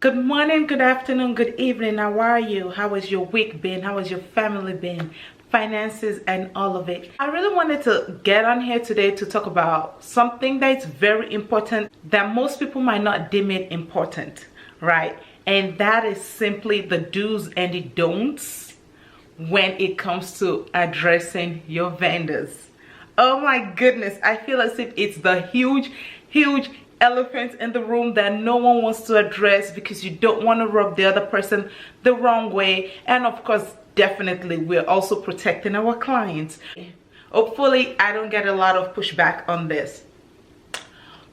Good morning, good afternoon, good evening. How are you? How has your week been? How has your family been? Finances and all of it. I really wanted to get on here today to talk about something that's very important that most people might not deem it important, right? And that is simply the do's and the don'ts when it comes to addressing your vendors. Oh my goodness, I feel as if it's the huge elephant in the room that no one wants to address because you don't want to rub the other person the wrong way. And of course, definitely we're also protecting our clients. Hopefully I don't get a lot of pushback on this.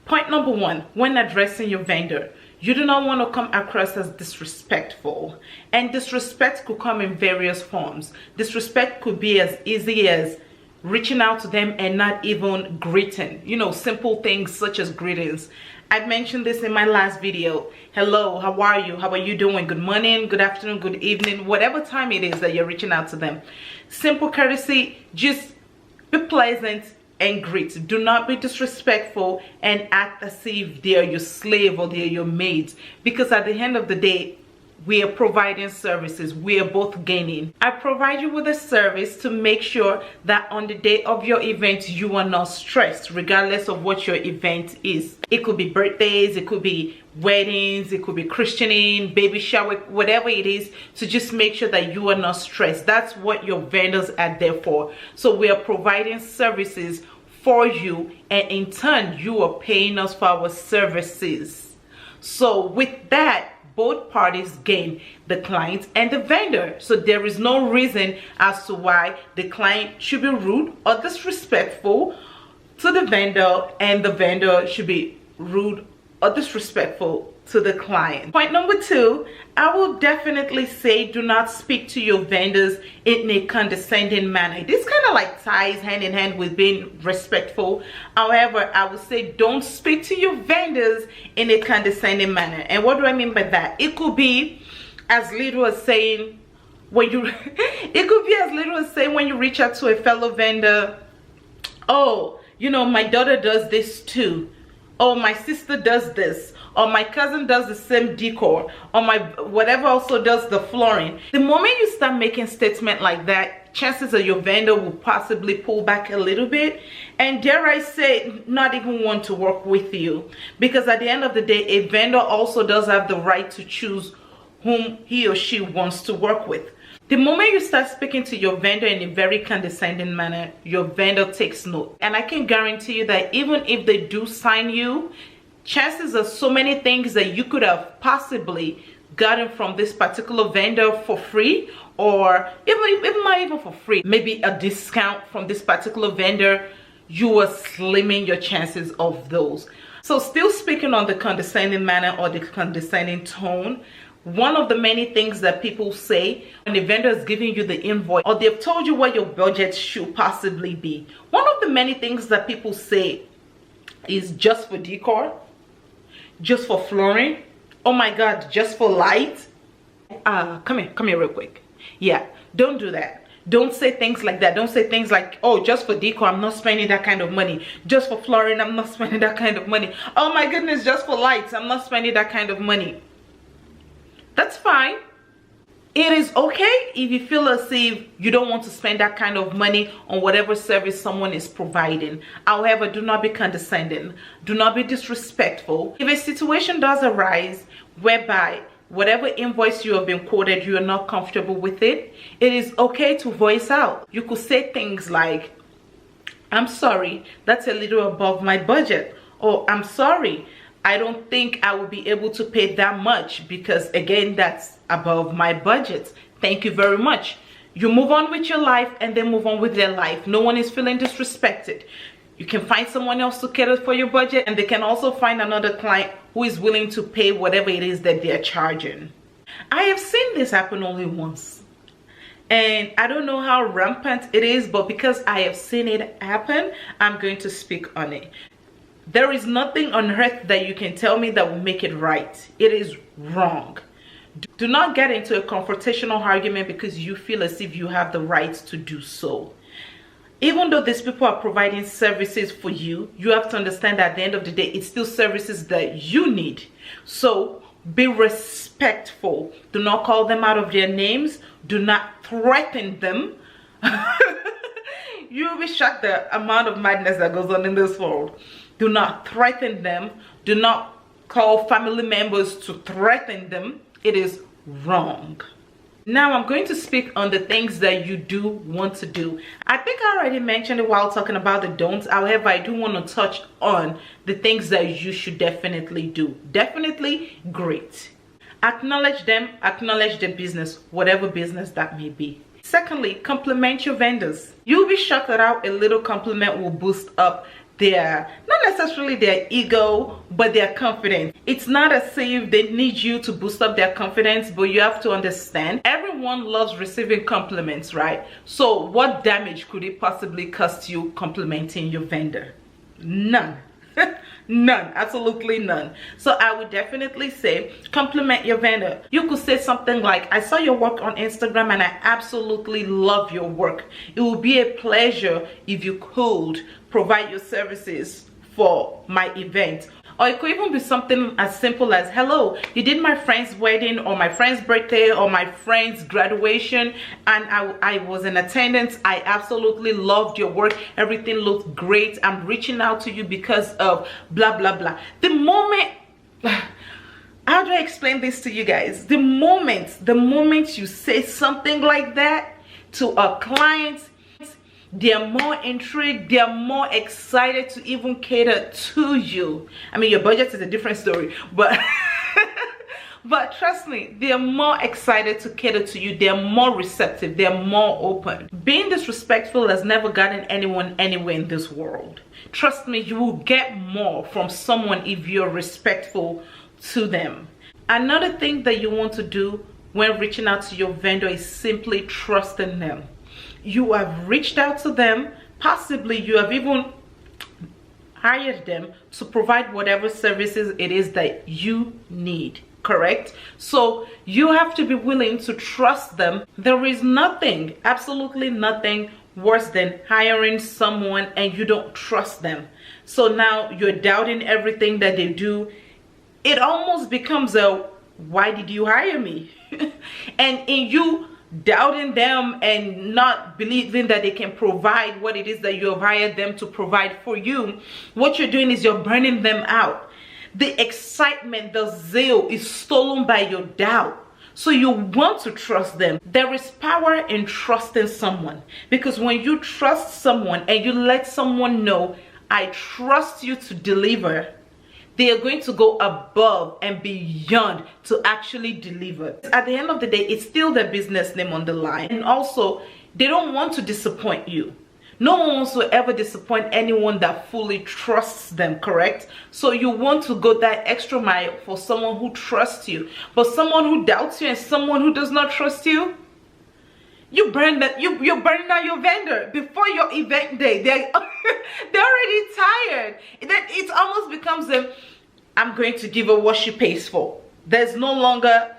Point number one, when addressing your vendor, you do not want to come across as disrespectful. And disrespect could come in various forms. Disrespect could be as easy as reaching out to them and not even greeting, simple things such as greetings. I mentioned this in my last video. Hello, how are you? How are you doing? Good morning, good afternoon, good evening, whatever time it is that you're reaching out to them. Simple courtesy, just be pleasant and greet. Do not be disrespectful and act as if they're your slave or they're your maid, because at the end of the day, we are providing services. We are both gaining. I provide you with a service to make sure that on the day of your event, you are not stressed, regardless of what your event is. It could be birthdays, it could be weddings, it could be christening, baby shower, whatever it is, to just make sure that you are not stressed. That's what your vendors are there for. So we are providing services for you, and in turn, you are paying us for our services. So with that, both parties gain, the client and the vendor. So there is no reason as to why the client should be rude or disrespectful to the vendor, and the vendor should be rude or disrespectful to the client. Point number two, I will definitely say do not speak to your vendors in a condescending manner. This kind of like ties hand in hand with being respectful. However, I would say don't speak to your vendors in a condescending manner. And what do I mean by that? It could be as little as saying when you when you reach out to a fellow vendor, oh, my daughter does this too. Oh, my sister does this, or my cousin does the same decor, or my whatever also does the flooring. The moment you start making statements like that, chances are your vendor will possibly pull back a little bit, and dare I say, not even want to work with you. Because at the end of the day, a vendor also does have the right to choose whom he or she wants to work with. The moment you start speaking to your vendor in a very condescending manner, your vendor takes note. And I can guarantee you that even if they do sign you, chances are so many things that you could have possibly gotten from this particular vendor for free, or even not even for free, maybe a discount from this particular vendor, you are slimming your chances of those. So still speaking on the condescending manner or the condescending tone, one of the many things that people say when the vendor is giving you the invoice or they've told you what your budget should possibly be, one of the many things that people say is just for decor, just for flooring, oh my god, just for light. Come here real quick. Yeah, don't do that. Don't say things like that. Don't say things like, oh, just for decor, I'm not spending that kind of money. Just for flooring, I'm not spending that kind of money. Oh my goodness, just for lights, I'm not spending that kind of money. That's fine. It is okay if you feel as if you don't want to spend that kind of money on whatever service someone is providing. However, do not be condescending. Do not be disrespectful. If a situation does arise whereby whatever invoice you have been quoted, you are not comfortable with it, it is okay to voice out. You could say things like, I'm sorry, that's a little above my budget. Or I'm sorry, I don't think I will be able to pay that much because, again, that's above my budget. Thank you very much. You move on with your life and they move on with their life. No one is feeling disrespected. You can find someone else to cater for your budget, and they can also find another client who is willing to pay whatever it is that they're charging. I have seen this happen only once. And I don't know how rampant it is, but because I have seen it happen, I'm going to speak on it. There is nothing on earth that you can tell me that will make it right. It is wrong. Do not get into a confrontational argument because you feel as if you have the right to do so. Even though these people are providing services for you, you have to understand that at the end of the day, it's still services that you need. So Be respectful. Do not call them out of their names. Do not threaten them. You'll be shocked the amount of madness that goes on in this world. Do not threaten them. Do not call family members to threaten them. It is wrong. Now I'm going to speak on the things that you do want to do. I think I already mentioned it while talking about the don'ts. However, I do want to touch on the things that you should definitely do. Definitely great. Acknowledge them, acknowledge the business, whatever business that may be. Secondly, compliment your vendors. You'll be shocked at how a little compliment will boost up their, not necessarily their ego, but their confidence. It's not as if they need you to boost up their confidence, but you have to understand everyone loves receiving compliments, right? So what damage could it possibly cost you complimenting your vendor? None. None, absolutely none. So I would definitely say compliment your vendor. You could say something like, I saw your work on Instagram and I absolutely love your work. It would be a pleasure if you could provide your services for my event. Or it could even be something as simple as, hello, you did my friend's wedding or my friend's birthday or my friend's graduation and I was in attendance. I absolutely loved your work. Everything looked great. I'm reaching out to you because of blah, blah, blah. The moment, how do I explain this to you guys? The moment you say something like that to a client, they're more intrigued, they're more excited to even cater to you. I mean, your budget is a different story, but but trust me, they're more excited to cater to you. They're more receptive, they're more open. Being disrespectful has never gotten anyone anywhere in this world. Trust me, you will get more from someone if you're respectful to them. Another thing that you want to do when reaching out to your vendor is simply trusting them. You have reached out to them, possibly you have even hired them to provide whatever services it is that you need, correct? So you have to be willing to trust them. There is nothing, absolutely nothing worse than hiring someone and you don't trust them. So now you're doubting everything that they do. It almost becomes a, why did you hire me? And in you doubting them and not believing that they can provide what it is that you have hired them to provide for you, what you're doing is you're burning them out. The excitement, the zeal is stolen by your doubt. So you want to trust them. There is power in trusting someone, because when you trust someone and you let someone know, I trust you to deliver, they are going to go above and beyond to actually deliver. At the end of the day, it's still their business name on the line. And also, they don't want to disappoint you. No one wants to ever disappoint anyone that fully trusts them, correct? So you want to go that extra mile for someone who trusts you. But someone who doubts you and someone who does not trust you, you burn that, you're burning out your vendor before your event day. They're already tired. It almost becomes a, I'm going to give her what she pays for. There's no longer,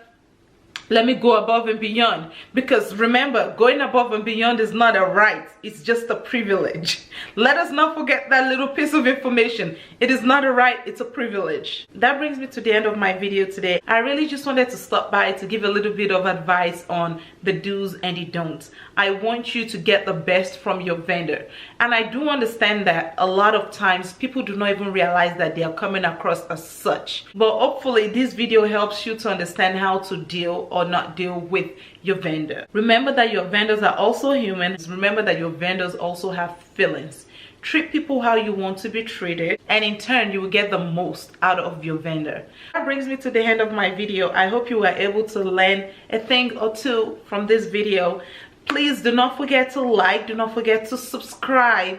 let me go above and beyond. Because remember, going above and beyond is not a right. It's just a privilege. Let us not forget that little piece of information. It is not a right, it's a privilege. That brings me to the end of my video today. I really just wanted to stop by to give a little bit of advice on the do's and the don'ts. I want you to get the best from your vendor. And I do understand that a lot of times people do not even realize that they are coming across as such. But hopefully this video helps you to understand how to deal or not deal with your vendor. Remember that your vendors are also human. Remember that your vendors also have feelings. Treat people how you want to be treated, and in turn you will get the most out of your vendor. That brings me to the end of my video. I hope you were able to learn a thing or two from this video. Please do not forget to like, do not forget to subscribe.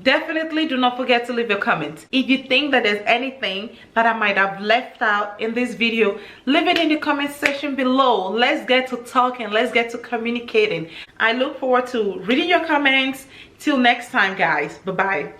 Definitely do not forget to leave a comment. If you think that there's anything that I might have left out in this video, leave it in the comment section below. Let's get to talking, let's get to communicating. I look forward to reading your comments. Till next time, guys. Bye-bye.